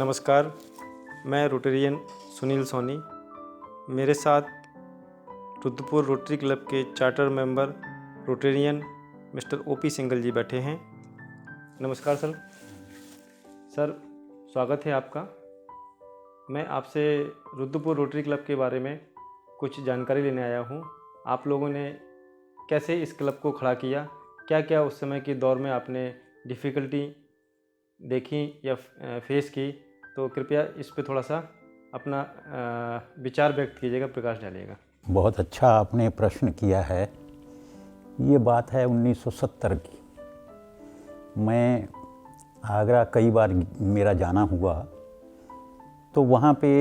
नमस्कार, मैं रोटेरियन सुनील सोनी। मेरे साथ रुद्रपुर रोटरी क्लब के charter member Rotarian mister OP Singhal ji बैठे हैं। नमस्कार सर। सर, स्वागत है आपका। मैं आपसे रुद्रपुर रोटरी क्लब के बारे में कुछ जानकारी लेने आया हूँ। आप लोगों ने कैसे इस क्लब को खड़ा किया, क्या क्या उस समय के दौर में आपने डिफ़िकल्टी देखी या फेस की, तो कृपया इस पे थोड़ा सा अपना विचार व्यक्त कीजिएगा, प्रकाश डालिएगा। बहुत अच्छा आपने प्रश्न किया है। ये बात है 1970 की। मैं आगरा कई बार मेरा जाना हुआ, तो वहाँ पे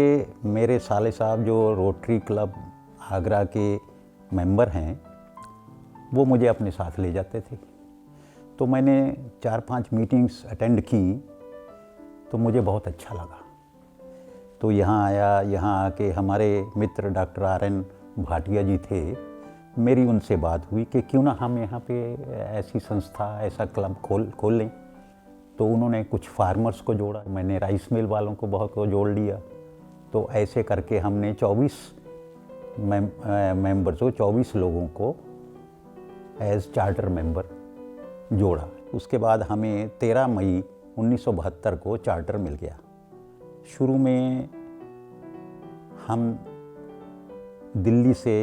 मेरे साले साहब जो रोटरी क्लब आगरा के मेंबर हैं, वो मुझे अपने साथ ले जाते थे। तो मैंने 4-5 मीटिंग्स अटेंड की, तो मुझे बहुत अच्छा लगा। तो यहाँ आया, यहाँ आके हमारे मित्र डॉक्टर RN भाटिया जी थे। मेरी उनसे बात हुई कि क्यों ना हम यहाँ पे ऐसी संस्था, ऐसा क्लब खोल लें। तो उन्होंने कुछ फार्मर्स को जोड़ा, मैंने राइस मिल वालों को बहुत को जोड़ लिया। तो ऐसे करके हमने 24 मेंबर्स को, 24 लोगों को एज चार्टर मेंबर जोड़ा। उसके बाद हमें 13 मई 1972 को चार्टर मिल गया। शुरू में हम दिल्ली से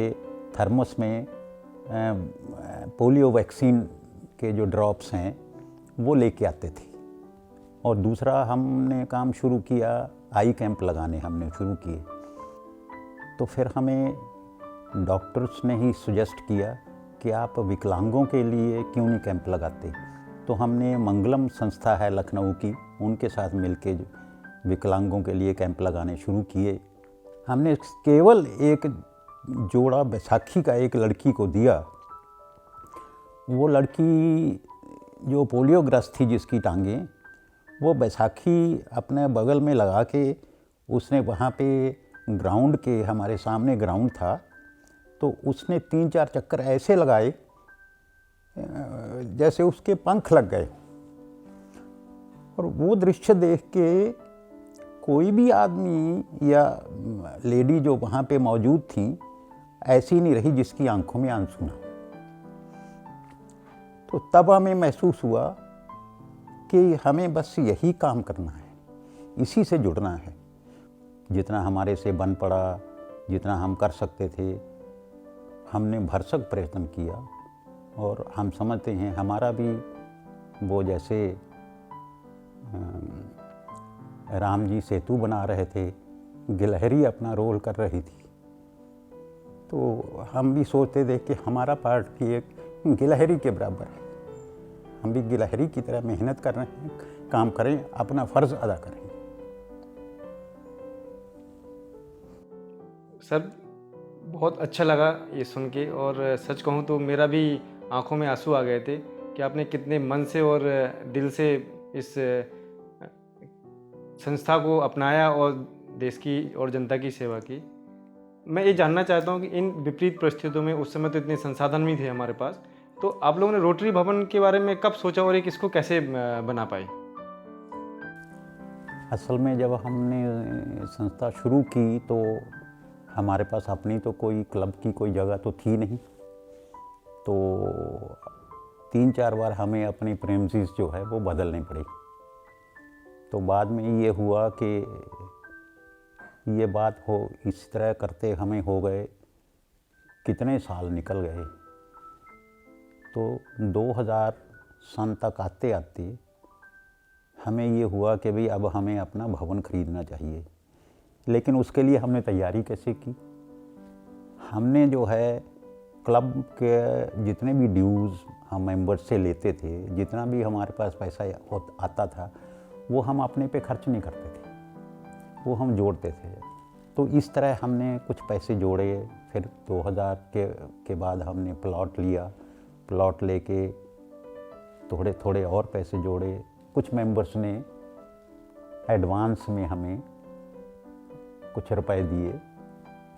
थर्मस में पोलियो वैक्सीन के जो ड्रॉप्स हैं वो लेके आते थे। और दूसरा हमने काम शुरू किया, आई कैंप लगाने हमने शुरू किए। तो फिर हमें डॉक्टर्स ने ही सजेस्ट किया कि आप विकलांगों के लिए क्यों नहीं कैंप लगाते। तो हमने मंगलम संस्था है लखनऊ की, उनके साथ मिलके विकलांगों के लिए कैंप लगाने शुरू किए। हमने केवल एक जोड़ा बैसाखी का एक लड़की को दिया। वो लड़की जो पोलियोग्रस्त थी, जिसकी टांगें, वो बैसाखी अपने बगल में लगा के उसने वहाँ पे ग्राउंड के, हमारे सामने ग्राउंड था, तो उसने 3-4 चक्कर ऐसे लगाए जैसे उसके पंख लग गए। और वो दृश्य देख के कोई भी आदमी या लेडी जो वहाँ पे मौजूद थी ऐसी नहीं रही जिसकी आंखों में आंसू ना। तो तब हमें महसूस हुआ कि हमें बस यही काम करना है, इसी से जुड़ना है। जितना हमारे से बन पड़ा, जितना हम कर सकते थे, हमने भरसक प्रयत्न किया। और हम समझते हैं हमारा भी वो जैसे राम जी सेतु बना रहे थे, गिलहरी अपना रोल कर रही थी। तो हम भी सोचते थे कि हमारा पार्ट भी एक गिलहरी के बराबर है। हम भी गिलहरी की तरह मेहनत कर रहे हैं, काम करें, अपना फ़र्ज़ अदा करें। सर, बहुत अच्छा लगा ये सुन के, और सच कहूँ तो मेरा भी आंखों में आंसू आ गए थे कि आपने कितने मन से और दिल से इस संस्था को अपनाया और देश की और जनता की सेवा की। मैं ये जानना चाहता हूँ कि इन विपरीत परिस्थितियों में उस समय तो इतने संसाधन भी थे हमारे पास, तो आप लोगों ने रोटरी भवन के बारे में कब सोचा और एक इसको कैसे बना पाए? असल में जब हमने संस्था शुरू की तो हमारे पास अपनी तो कोई क्लब की कोई जगह तो थी नहीं। तो 3-4 बार हमें अपनी प्रेमिसेस जो है वो बदलने पड़े। तो बाद में ये हुआ कि ये बात हो, इस तरह करते हमें हो गए, कितने साल निकल गए। तो 2000 सन तक आते आते हमें ये हुआ कि भाई अब हमें अपना भवन खरीदना चाहिए। लेकिन उसके लिए हमने तैयारी कैसे की? हमने जो है क्लब के जितने भी ड्यूज़ हम मेंबर्स से लेते थे, जितना भी हमारे पास पैसा आता था, वो हम अपने पे खर्च नहीं करते थे, वो हम जोड़ते थे। तो इस तरह हमने कुछ पैसे जोड़े। फिर 2000 के बाद हमने प्लॉट लिया। प्लॉट लेके थोड़े थोड़े और पैसे जोड़े। कुछ मेंबर्स ने एडवांस में हमें कुछ रुपए दिए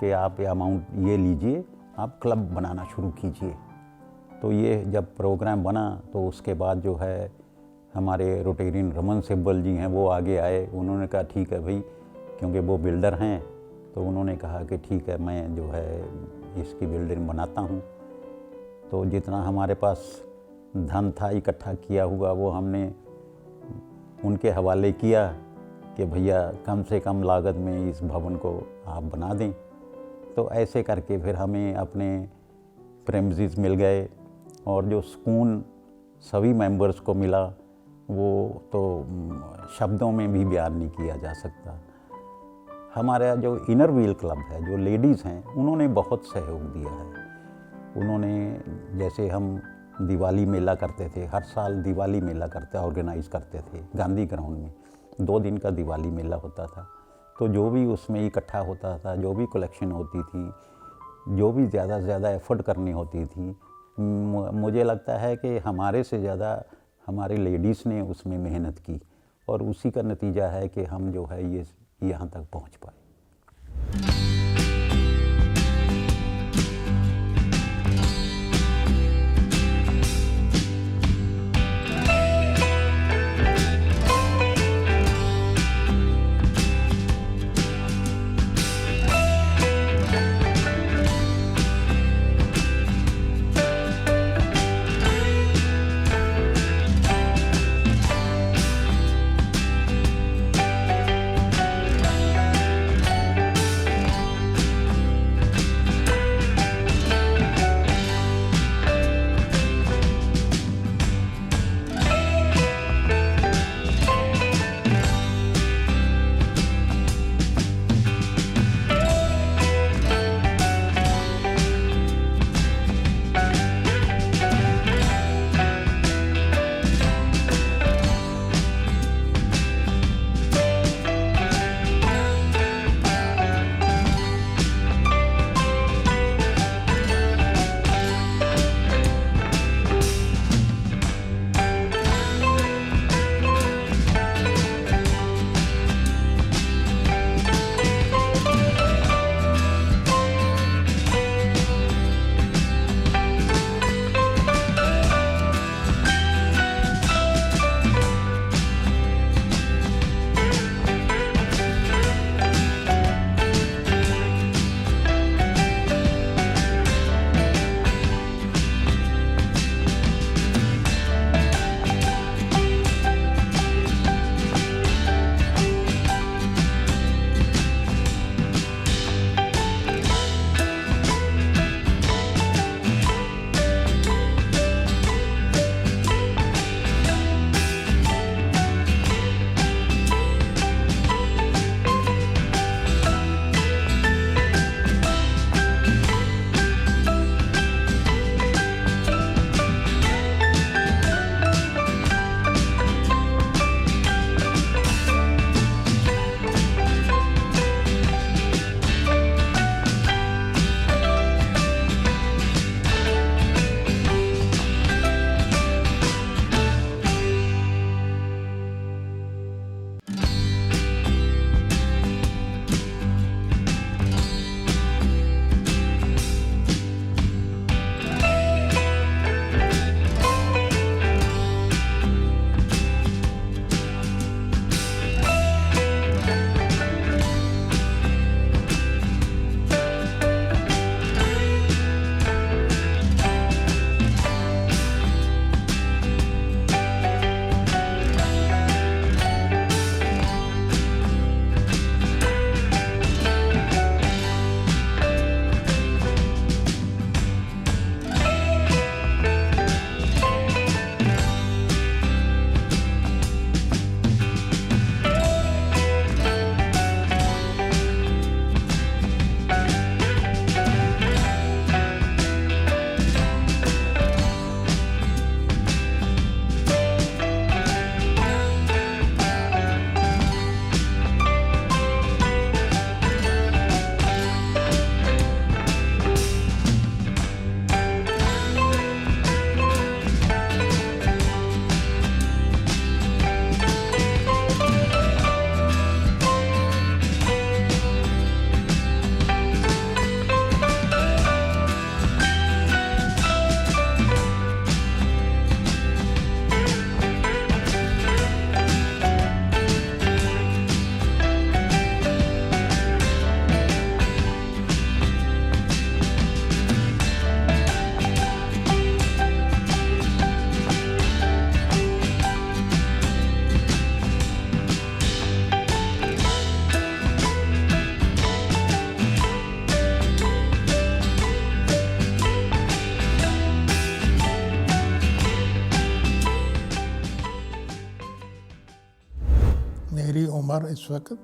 कि आप ये अमाउंट ये लीजिए, आप क्लब बनाना शुरू कीजिए। तो ये जब प्रोग्राम बना तो उसके बाद जो है हमारे रोटेरियन रमन सिब्बल जी हैं, वो आगे आए। उन्होंने कहा ठीक है भाई, क्योंकि वो बिल्डर हैं, तो उन्होंने कहा कि ठीक है मैं जो है इसकी बिल्डिंग बनाता हूँ। तो जितना हमारे पास धन था इकट्ठा किया हुआ वो हमने उनके हवाले किया कि भैया कम से कम लागत में इस भवन को आप बना दें। तो ऐसे करके फिर हमें अपने प्रेमिसेस मिल गए, और जो सुकून सभी मेंबर्स को मिला वो तो शब्दों में भी बयान नहीं किया जा सकता। हमारा जो इनर व्हील क्लब है, जो लेडीज़ हैं, उन्होंने बहुत सहयोग दिया है। उन्होंने, जैसे हम दिवाली मेला करते थे, हर साल दिवाली मेला ऑर्गेनाइज़ करते थे गांधी ग्राउंड में, 2 दिन का दिवाली मेला होता था। तो जो भी उसमें इकट्ठा होता था, जो भी कलेक्शन होती थी, जो भी ज़्यादा से ज़्यादा एफर्ट करनी होती थी, मुझे लगता है कि हमारे से ज़्यादा हमारी लेडीज़ ने उसमें मेहनत की, और उसी का नतीजा है कि हम जो है ये यहाँ तक पहुँच पाए। उम्र इस वक्त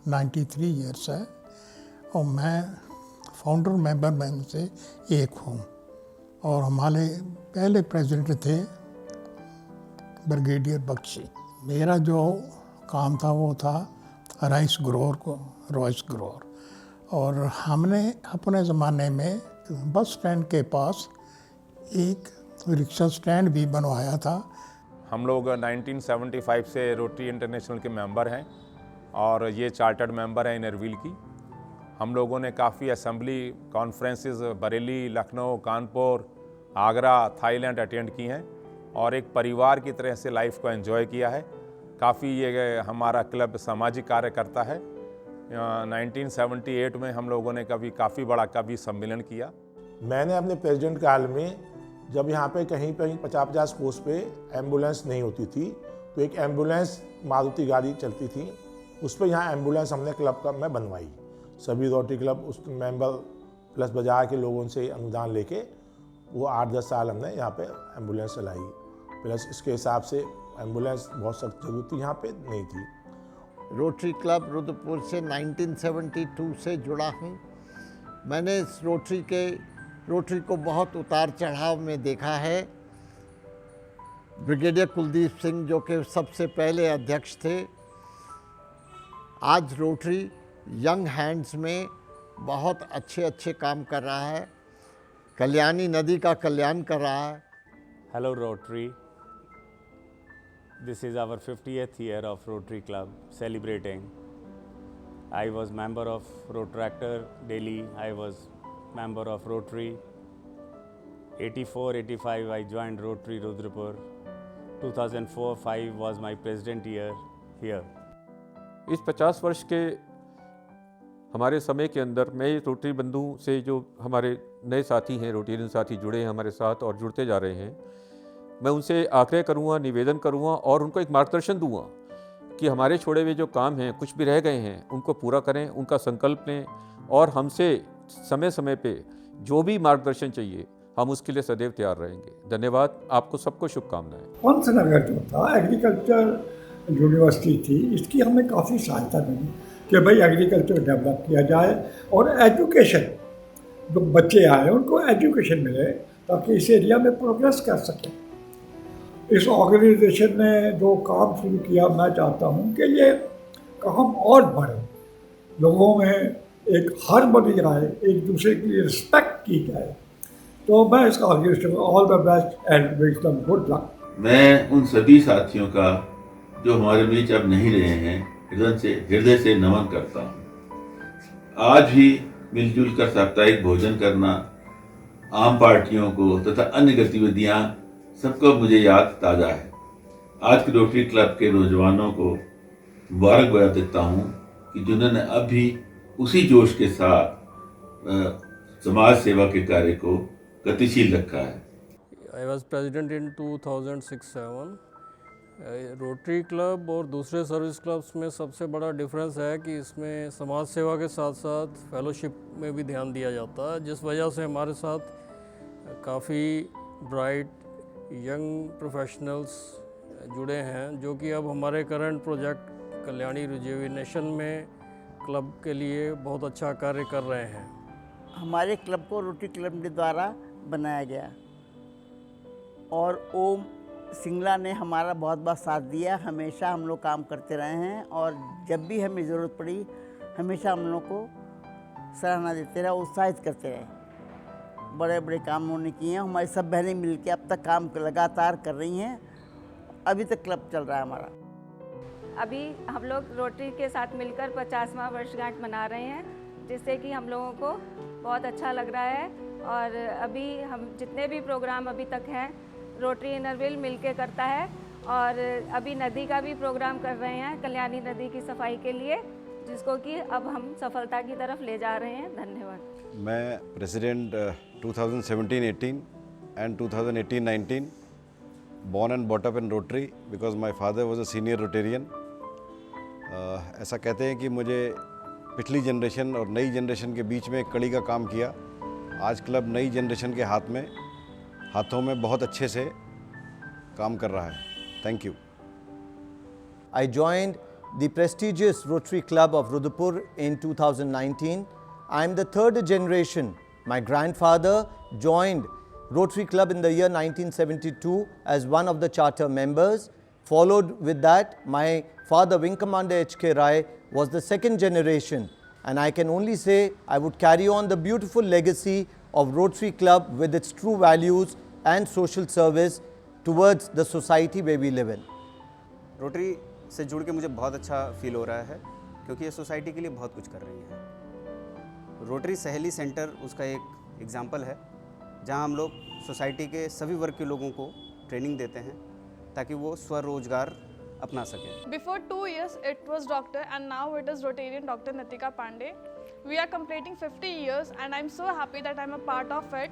93 ईयर्स है और मैं फाउंडर मेंबर में से एक हूँ। और हमारे पहले प्रेसिडेंट थे ब्रिगेडियर बख्शी। मेरा जो काम था वो था रॉयस ग्रोवर। और हमने अपने ज़माने में बस स्टैंड के पास एक रिक्शा स्टैंड भी बनवाया था। हम लोग 1975 से रोटरी इंटरनेशनल के मेंबर हैं और ये चार्टर्ड मेंबर हैं इनरव्हील की। हम लोगों ने काफ़ी assembly conferences Bareilly, Lucknow, Kanpur, Agra, Thailand attend की हैं और एक परिवार की तरह से लाइफ को एंजॉय किया है। काफ़ी ये हमारा क्लब सामाजिक कार्य करता है। 1978 में हम लोगों ने काफ़ी बड़ा कवि सम्मेलन किया। मैंने अपने प्रेसिडेंट काल में, जब यहाँ पे कहीं 50-50 पोस्ट पे एम्बुलेंस नहीं होती थी, तो एक एम्बुलेंस मारुति गाड़ी चलती थी, उस पर यहाँ एम्बुलेंस हमने क्लब का में बनवाई। सभी रोटरी क्लब उस मेंबर प्लस बाजार के लोगों से अनुदान लेके वो 8-10 साल हमने यहाँ पे एम्बुलेंस चलाई। प्लस इसके हिसाब से एम्बुलेंस बहुत सख्त जरूरत थी, यहाँ पे नहीं थी। रोटरी क्लब रुद्रपुर से 1972 से जुड़ा हूँ। मैंने इस रोटरी को बहुत उतार चढ़ाव में देखा है। ब्रिगेडियर कुलदीप सिंह जो कि सबसे पहले अध्यक्ष थे, आज रोटरी यंग हैंड्स में बहुत अच्छे काम कर रहा है। कल्याणी नदी का कल्याण कर रहा है। Hello Rotary. This is our 50th year of Rotary Club celebrating. I was member of Rotractor Delhi. I was member of Rotary. 84-85 I joined Rotary Rudrapur. 2004-5 was my president year here. इस 50 वर्ष के हमारे समय के अंदर मैं rotary बंधु से जो हमारे नए साथी हैं, रोटेरियन साथी जुड़े हैं हमारे साथ और जुड़ते जा रहे हैं, मैं उनसे आग्रह करूँगा, निवेदन करूँगा और उनको एक मार्गदर्शन दूँगा कि हमारे छोड़े हुए जो काम हैं, कुछ भी रह गए हैं, उनको पूरा करें, उनका संकल्प लें और हमसे समय समय पे जो भी मार्गदर्शन चाहिए हम उसके लिए सदैव तैयार रहेंगे। धन्यवाद, आपको सबको शुभकामनाएं। पंतनगर जो था एग्रीकल्चर यूनिवर्सिटी थी, इसकी हमें काफ़ी सहायता मिली कि भाई एग्रीकल्चर डेवलप किया जाए और एजुकेशन, जो बच्चे आए उनको एजुकेशन मिले ताकि इस एरिया में प्रोग्रेस कर सकें। इस ऑर्गेनाइजेशन ने जो काम शुरू किया, मैं चाहता हूँ कि ये काम और बढ़े, लोगों में एक हार्मनी आए, एक दूसरे की रिस्पेक्ट की जाए। तो मैं इसका organisation all the best and wish them good luck. मैं उन सभी साथियों का जो हमारे बीच अब नहीं रहे हैं हृदय से नमन करता हूँ। आज भी मिलजुल कर साप्ताहिक भोजन करना, आम पार्टियों को तथा अन्य गतिविधियाँ सबको मुझे याद ताज़ा है। आज के रोटरी क्लब के नौजवानों को मुबारकबाद देता हूँ कि जिन्होंने अब भी उसी जोश के साथ समाज सेवा के कार्य को गतिशील रखा है। I was president in 2006-7। Rotary club और दूसरे सर्विस क्लब्स में सबसे बड़ा डिफरेंस है कि इसमें समाज सेवा के साथ साथ फेलोशिप में भी ध्यान दिया जाता है, जिस वजह से हमारे साथ काफ़ी ब्राइट यंग प्रोफेशनल्स जुड़े हैं, जो कि अब हमारे करंट प्रोजेक्ट कल्याणी रिजुविनेशन में क्लब के लिए बहुत अच्छा कार्य कर रहे हैं। हमारे क्लब को रोटरी क्लब के द्वारा बनाया गया और ओम सिंगला ने हमारा बहुत साथ दिया। हमेशा हम लोग काम करते रहे हैं और जब भी हमें ज़रूरत पड़ी हमेशा हम लोग को सराहना देते रहे, उत्साहित करते रहे। बड़े बड़े काम उन्होंने किए हैं। हमारी सब बहनें मिलकर अब तक काम लगातार कर रही हैं। अभी तक क्लब चल रहा है हमारा। अभी हम लोग रोटरी के साथ मिलकर 50वां वर्षगांठ मना रहे हैं, जिससे कि हम लोगों को बहुत अच्छा लग रहा है। और अभी हम जितने भी प्रोग्राम अभी तक हैं रोटरी इनरव्हील मिलके करता है और अभी नदी का भी प्रोग्राम कर रहे हैं, कल्याणी नदी की सफाई के लिए, जिसको कि अब हम सफलता की तरफ ले जा रहे हैं। धन्यवाद। मैं president 2017-18 and 2018-19 born and brought up in Rotary because my father was a senior Rotarian। ऐसा कहते हैं कि मुझे पिछली जनरेशन और नई जनरेशन के बीच में कड़ी का काम किया। आज क्लब नई जनरेशन के हाथों में बहुत अच्छे से काम कर रहा है। Thank you. I joined the prestigious Rotary Club of Rudapur in 2019. I am the third generation. My grandfather joined Rotary Club in the year 1972 as one of the charter members. Followed with that, my father Wing Commander H.K. Rai was the second generation, and I can only say I would carry on the beautiful legacy of Rotary Club with its true values and social service towards the society where we live in. Rotary से जुड़ के मुझे बहुत अच्छा feel हो रहा है क्योंकि ये सोसाइटी के लिए बहुत कुछ कर रही है। रोटरी सहेली सेंटर उसका एक एग्जाम्पल है जहां हम लोग सोसाइटी के सभी वर्ग के लोगों को ट्रेनिंग देते हैं ताकि वो स्वरोजगार अपना सकें। Before 2 years it was doctor and now it is Rotarian Dr. Nitika Pandey. We are completing 50 years and I'm so happy that I'm a part of it.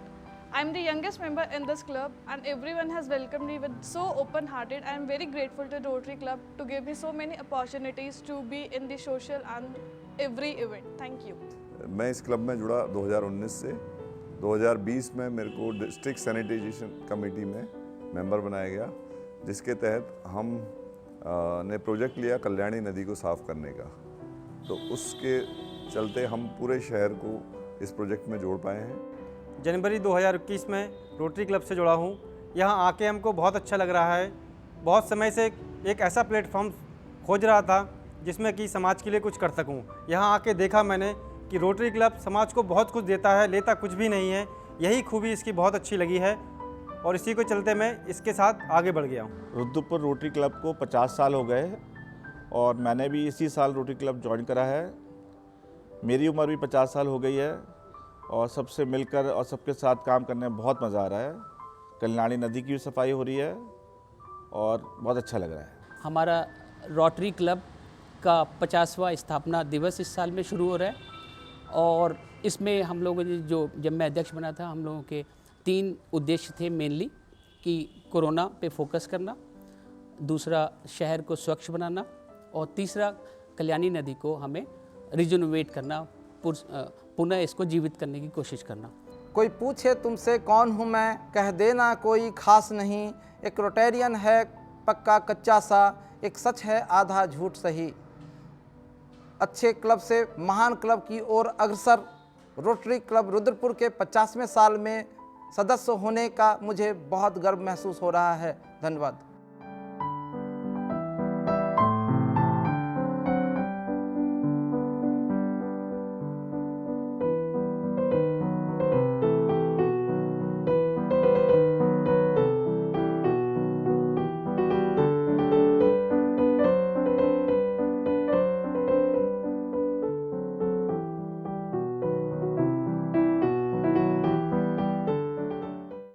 I'm the youngest member in this club and everyone has welcomed me with so open-hearted. I am very grateful to Rotary Club to give me so many opportunities to be in the social and every event. Thank you. मैं इस club में जुड़ा 2019 से 2020 में मेरे को district sanitisation committee में member बनाया गया, जिसके तहत हम ने प्रोजेक्ट लिया कल्याणी नदी को साफ़ करने का। तो उसके चलते हम पूरे शहर को इस प्रोजेक्ट में जोड़ पाए हैं। जनवरी 2021 में रोटरी क्लब से जुड़ा हूँ। यहाँ आके हमको बहुत अच्छा लग रहा है। बहुत समय से एक ऐसा प्लेटफॉर्म खोज रहा था जिसमें कि समाज के लिए कुछ कर सकूँ। यहाँ आके देखा मैंने कि रोटरी क्लब समाज को बहुत कुछ देता है, लेता कुछ भी नहीं है। यही खूबी इसकी बहुत अच्छी लगी है और इसी को चलते मैं इसके साथ आगे बढ़ गया हूँ। रुद्रपुर रोटरी क्लब को 50 साल हो गए और मैंने भी इसी साल रोटरी क्लब ज्वाइन करा है। मेरी उम्र भी 50 साल हो गई है और सबसे मिलकर और सबके साथ काम करने में बहुत मज़ा आ रहा है। कल्याणी नदी की भी सफाई हो रही है और बहुत अच्छा लग रहा है। हमारा रोटरी क्लब का 50वां स्थापना दिवस इस साल में शुरू हो रहा है और इसमें हम लोगों ने जब मैं अध्यक्ष बना था, हम लोगों के 3 उद्देश्य थे मेनली कि कोरोना पे फोकस करना, दूसरा शहर को स्वच्छ बनाना और तीसरा कल्याणी नदी को हमें रिजोनोवेट करना, पुनः इसको जीवित करने की कोशिश करना। कोई पूछे तुमसे कौन हूँ मैं, कह देना कोई खास नहीं। एक रोटेरियन है पक्का कच्चा सा, एक सच है आधा झूठ सही। अच्छे क्लब से महान क्लब की ओर अग्रसर रोटरी क्लब रुद्रपुर के 50वें साल में सदस्य होने का मुझे बहुत गर्व महसूस हो रहा है। धन्यवाद।